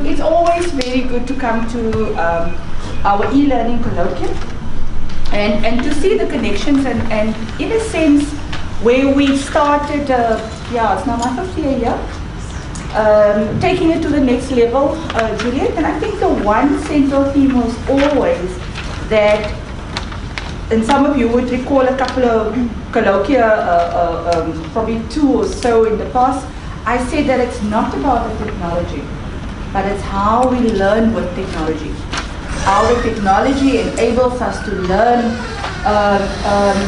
It's always very good to come to our e-learning colloquium and to see the connections and in a sense where we started, it's now my 50th year, taking it to the next level, Juliet. And I think the one central theme was always that, and some of you would recall a couple of colloquia, probably 2 or so in the past, I said that it's not about the technology, but it's how we learn with technology. How the technology enables us to learn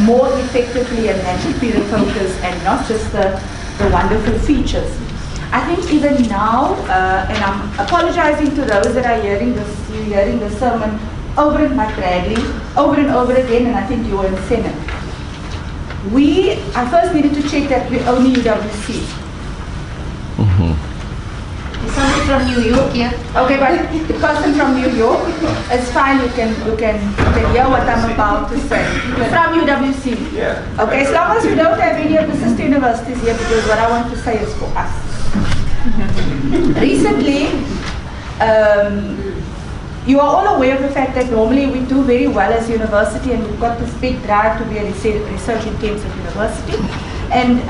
more effectively, and that should be the focus and not just the wonderful features. I think even now, and I'm apologizing to those that are hearing the sermon over and Mike Bradley, over and over again, and I think you were in Senate. I first needed to check that we only UWC. Somebody from New York, yeah. Okay, but the person from New York, it's fine. You can hear what I'm about to say. From UWC. Yeah. Okay, as long as we don't have any of the sister universities here, because what I want to say is for us. Recently, you are all aware of the fact that normally we do very well as a university, and we've got this big drive to be a research-intensive university. And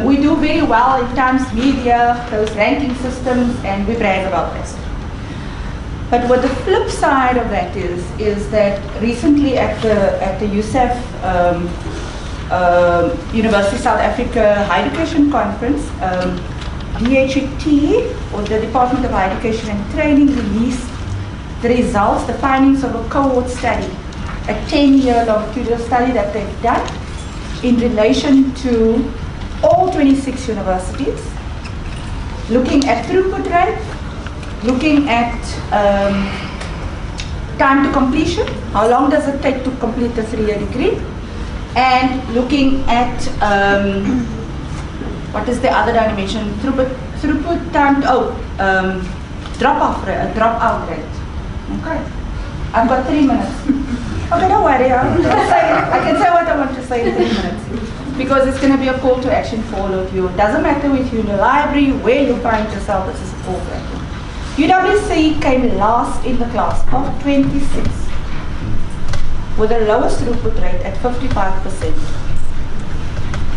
we do very well in Times Media, those ranking systems, and we brag about this. But what the flip side of that is that recently at the USAF University South Africa Higher Education Conference, DHET, or the Department of Higher Education and Training, released the results, the findings of a cohort study, a 10-year longitudinal study that they've done in relation to all 26 universities, looking at throughput rate, looking at time to completion, how long does it take to complete a 3-year degree, and looking at, what is the other dimension, throughput time, dropout rate. Okay, I've got 3 minutes. Okay, don't worry, I can say what I want to say in 3 minutes. Because it's going to be a call to action for all of you. It doesn't matter if you're in the library, where you find yourself, this is a call to action. UWC came last in the class of 26, with the lowest throughput rate at 55%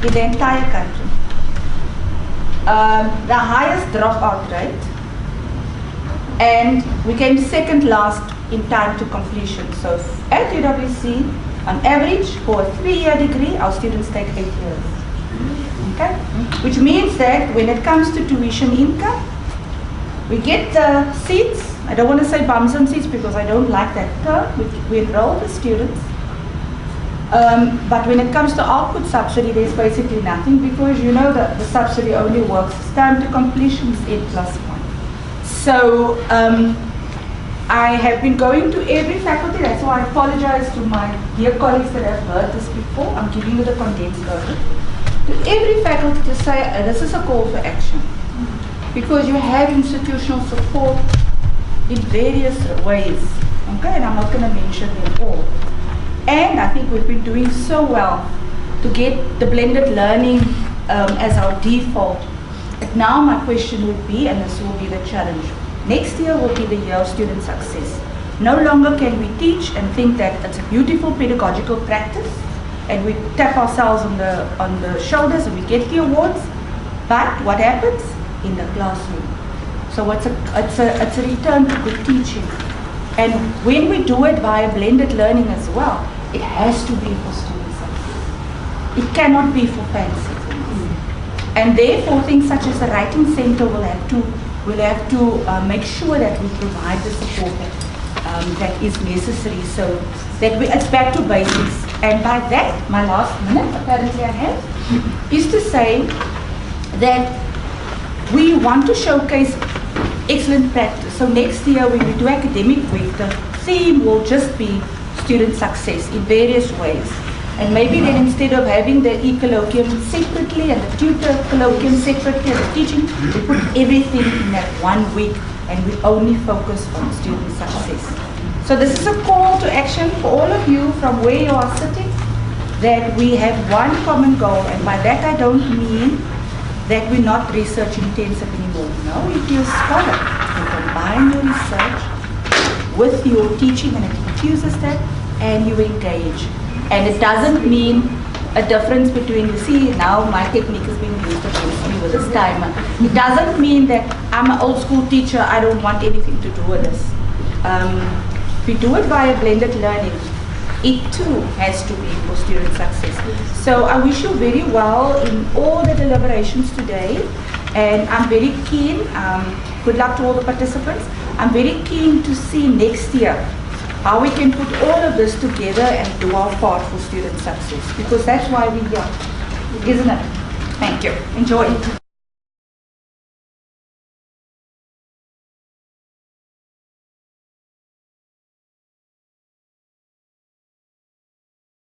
in the entire country. The highest dropout rate, and we came second last in time to completion. So at UWC, on average, for a 3-year degree, our students take 8 years. Okay? Which means that when it comes to tuition income, we get the seats. I don't want to say bums on seats because I don't like that term. We enroll the students. But when it comes to output subsidy, there's basically nothing, because you know that the subsidy only works time to completion is 8+1. So I have been going to every faculty. That's why I apologize to my dear colleagues that have heard this before. I'm giving you the condensed version. To every faculty to say, this is a call for action. Because you have institutional support in various ways. Okay, and I'm not going to mention them all. And I think we've been doing so well to get the blended learning as our default. But now my question would be, and this will be the challenge, next year will be the year of student success. No longer can we teach and think that it's a beautiful pedagogical practice and we tap ourselves on the shoulders and we get the awards. But what happens? In the classroom. So it's a return to good teaching. And when we do it via blended learning as well, it has to be for student success. It cannot be for fancy. And therefore things such as the writing center will have to make sure that we provide the support that is necessary, so that it's back to basics. And by that, my last minute, apparently I have, is to say that we want to showcase excellent practice. So next year when we do academic week, the theme will just be student success in various ways. And maybe then instead of having the eColloquium separately and the tutor colloquium separately and the teaching, we put everything in that 1 week and we only focus on student success. So this is a call to action for all of you from where you are sitting, that we have one common goal, and by that I don't mean that we're not research intensive anymore. No, if you're a scholar, you combine your research with your teaching, and it infuses that, and you engage. And it doesn't mean a difference between, you see, now my technique is being used against me with this timer. It doesn't mean that I'm an old school teacher, I don't want anything to do with this. We do it via blended learning. It too has to be for student success. So I wish you very well in all the deliberations today, and I'm very keen, good luck to all the participants, I'm very keen to see next year how we can put all of this together and do our part for student success, because that's why we're here, isn't it? Thank you. Enjoy it.